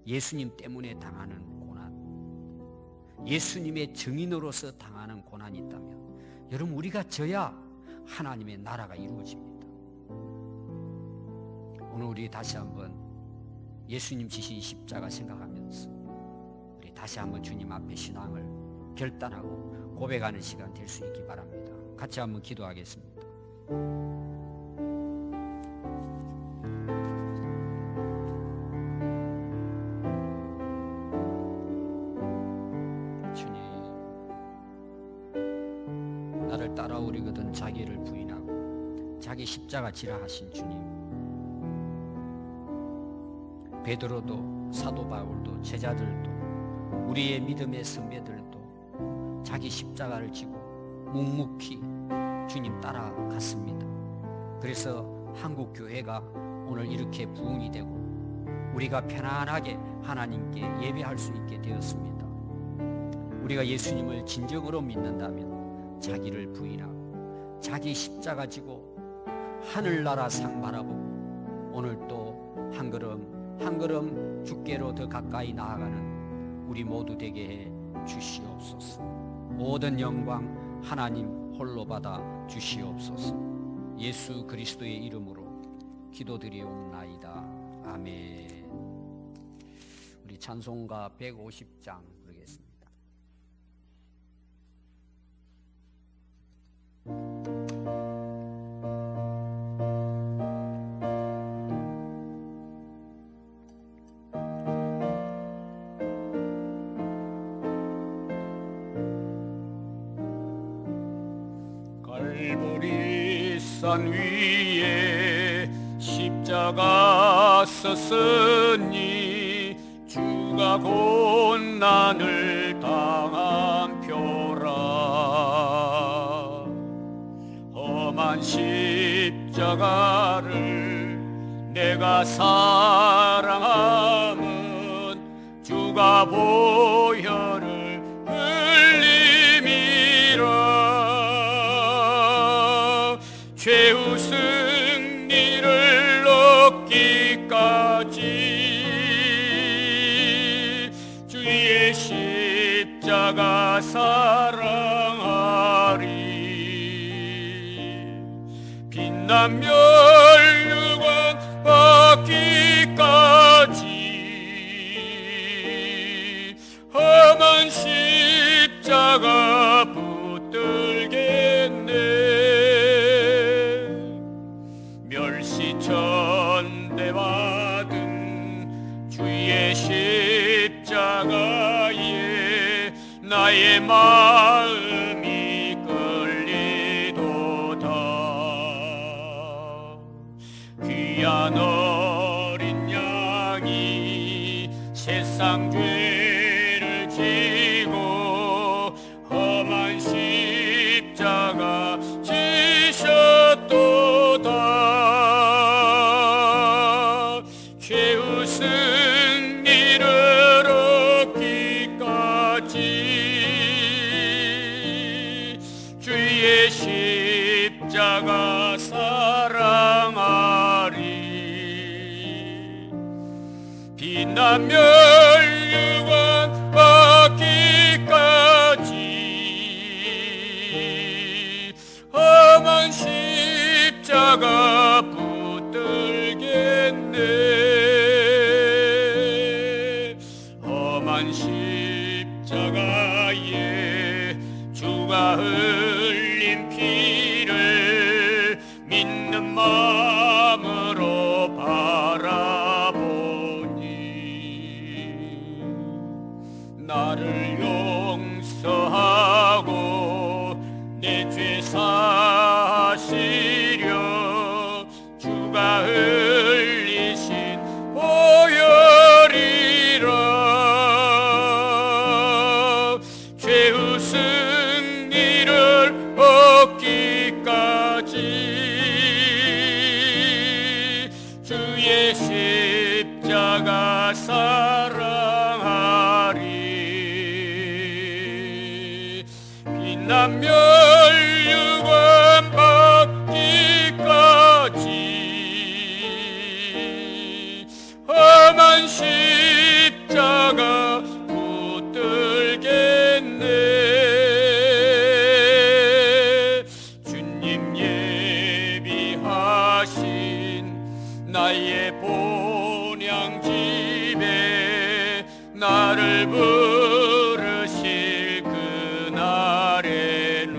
예수님 때문에 당하는 고난, 예수님의 증인으로서 당하는 고난이 있다면 여러분, 우리가 져야 하나님의 나라가 이루어집니다. 오늘 우리 다시 한번 예수님 지신 십자가 생각하면서 우리 다시 한번 주님 앞에 신앙을 결단하고 고백하는 시간 될 수 있기 바랍니다. 같이 한번 기도하겠습니다. 나를 따라오리거든 자기를 부인하고 자기 십자가 지라 하신 주님, 베드로도 사도 바울도 제자들도 우리의 믿음의 선배들도 자기 십자가를 지고 묵묵히 주님 따라갔습니다. 그래서 한국 교회가 오늘 이렇게 부흥이 되고 우리가 편안하게 하나님께 예배할 수 있게 되었습니다. 우리가 예수님을 진정으로 믿는다면 자기를 부인하고 자기 십자가 지고 하늘나라 상 바라보고 오늘 또 한 걸음 주께로 더 가까이 나아가는 우리 모두 되게 해 주시옵소서. 모든 영광 하나님 홀로 받아 주시옵소서. 예수 그리스도의 이름으로 기도드리옵나이다. 아멘. 우리 찬송가 150장 부르겠습니다. 갈보리 산 위에 십자가 섰으니 주가 고난을 당한 표라. 험한 십자가를 내가 사랑함은 주가 보혈을 흘림이라. 최후 승리를 얻기까지 주의 십자가 사랑하리. 빛난 멸류관 받기까지 험한 십자가 붙들겠네. 멸시천대 받은 주의 십자가에 나의 마음이 끌리도다. 귀한 어린 양이 세상 죄를 지고 험한 십자가 지셨도다. 최후 승리를 빛나면 멸류관 받기까지 험한 십자가 붙들겠네. 험한 십자가에 주가 흘린 피를 믿는 마음으로 바라보니 나를 용서하고 내 죄 사시려 주가 흘리신 보혈이라. 죄의 승리를 얻기까지 주의 십자가 사랑하리. 빛난 멸류관 받기까지 험한 십자가 붙들겠네. 주님 예비하신 나의 본향집에 나를 부르실 그날에는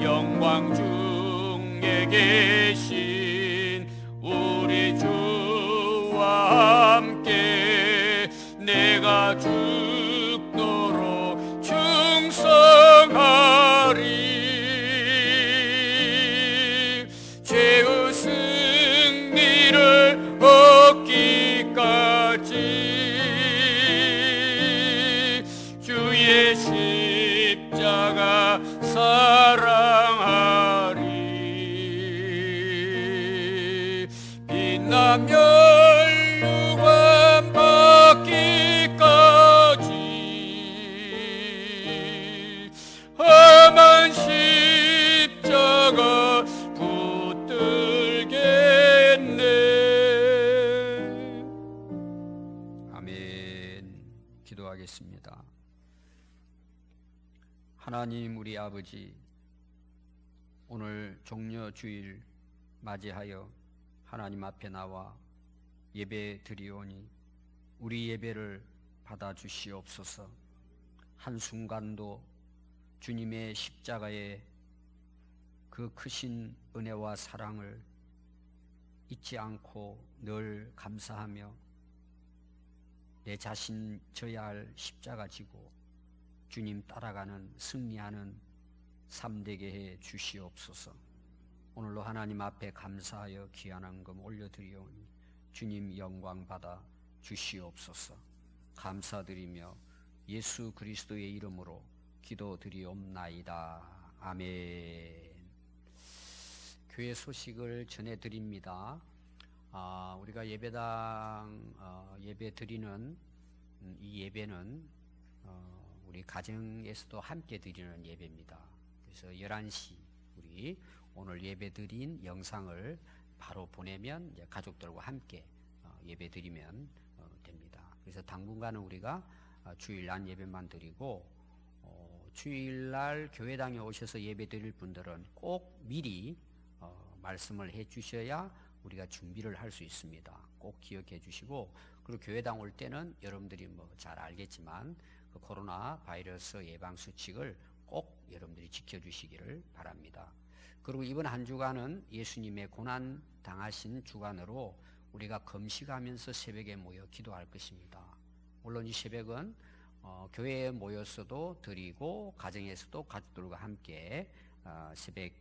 영광 중에 계신 우리 주와 함께 내가 죽도록 충성하리. 죄의 승리를 얻기까지 주의 십자가 사랑하리. 빛난 멸류관 받기까지 험한 십자가 붙들겠네. 아멘. 기도하겠습니다. 하나님 우리 아버지, 오늘 종려 주일 맞이하여 하나님 앞에 나와 예배 드리오니 우리 예배를 받아 주시옵소서. 한순간도 주님의 십자가의 그 크신 은혜와 사랑을 잊지 않고 늘 감사하며 내 자신 져야 할 십자가 지고 주님 따라가는 승리하는 삶 되게 해 주시옵소서. 오늘로 하나님 앞에 감사하여 귀한 헌금 올려드리오니 주님 영광 받아 주시옵소서. 감사드리며 예수 그리스도의 이름으로 기도드리옵나이다. 아멘. 교회 소식을 전해드립니다. 우리가 예배당 예배 드리는 이 예배는 우리 가정에서도 함께 드리는 예배입니다. 그래서 11시 우리 오늘 예배 드린 영상을 바로 보내면 이제 가족들과 함께 예배 드리면 됩니다. 그래서 당분간은 우리가 주일날 예배만 드리고 주일날 교회당에 오셔서 예배 드릴 분들은 꼭 미리 말씀을 해 주셔야 우리가 준비를 할 수 있습니다. 꼭 기억해 주시고, 그리고 교회당 올 때는 여러분들이 뭐 잘 알겠지만 그 코로나 바이러스 예방 수칙을 꼭 여러분들이 지켜 주시기를 바랍니다. 그리고 이번 한 주간은 예수님의 고난 당하신 주간으로 우리가 금식하면서 새벽에 모여 기도할 것입니다. 물론 이 새벽은 교회에 모여서도 드리고 가정에서도 가족들과 함께 새벽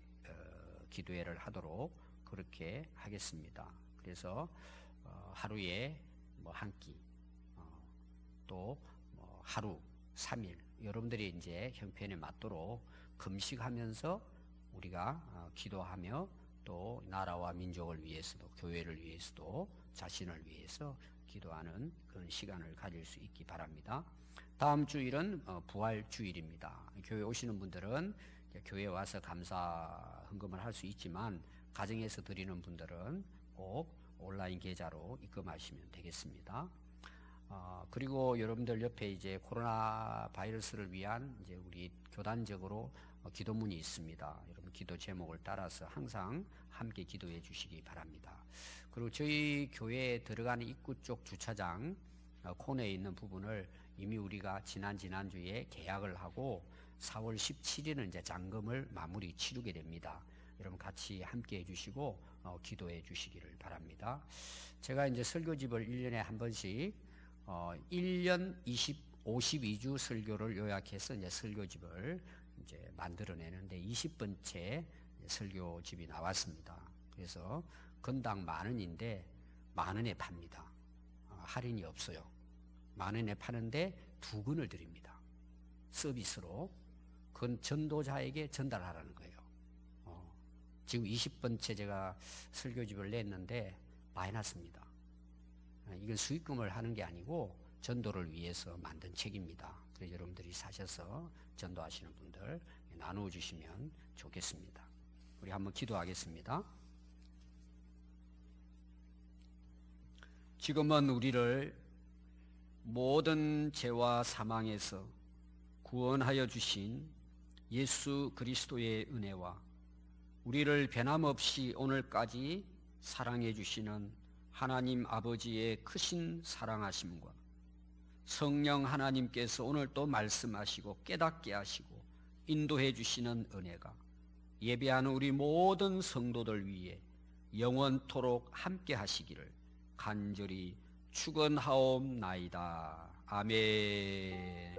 기도회를 하도록 그렇게 하겠습니다. 그래서 하루에 뭐 한 끼, 또 하루 3일 여러분들이 이제 형편에 맞도록 금식하면서 우리가 기도하며 또 나라와 민족을 위해서도 교회를 위해서도 자신을 위해서 기도하는 그런 시간을 가질 수 있기 바랍니다. 다음 주일은 부활 주일입니다. 교회 오시는 분들은 교회 와서 감사 헌금을 할 수 있지만 가정에서 드리는 분들은 꼭 온라인 계좌로 입금하시면 되겠습니다. 그리고 여러분들 옆에 이제 코로나 바이러스를 위한 이제 우리 교단적으로 기도문이 있습니다. 여러분 기도 제목을 따라서 항상 함께 기도해 주시기 바랍니다. 그리고 저희 교회에 들어가는 입구 쪽 주차장 코너에 있는 부분을 이미 우리가 지난주에 계약을 하고 4월 17일은 이제 잔금을 마무리 치르게 됩니다. 여러분 같이 함께 해주시고 기도해 주시기를 바랍니다. 제가 이제 설교집을 1년에 한 번씩 1년 52주 설교를 요약해서 이제 설교집을 이제 만들어내는데 20번째 설교집이 나왔습니다. 그래서 건당 10,000원인데 10,000원에 팝니다. 할인이 없어요. 10,000원에 파는데 2권을 드립니다. 서비스로. 그건 전도자에게 전달하라는 거예요. 지금 20번째 제가 설교집을 냈는데 많이 났습니다. 이건 수익금을 하는 게 아니고 전도를 위해서 만든 책입니다. 그래서 여러분들이 사셔서 전도하시는 분들 나누어 주시면 좋겠습니다. 우리 한번 기도하겠습니다. 지금은 우리를 모든 죄와 사망에서 구원하여 주신 예수 그리스도의 은혜와 우리를 변함없이 오늘까지 사랑해 주시는 하나님 아버지의 크신 사랑하심과 성령 하나님께서 오늘 또 말씀하시고 깨닫게 하시고 인도해 주시는 은혜가 예배하는 우리 모든 성도들 위해 영원토록 함께 하시기를 간절히 축원하옵나이다. 아멘.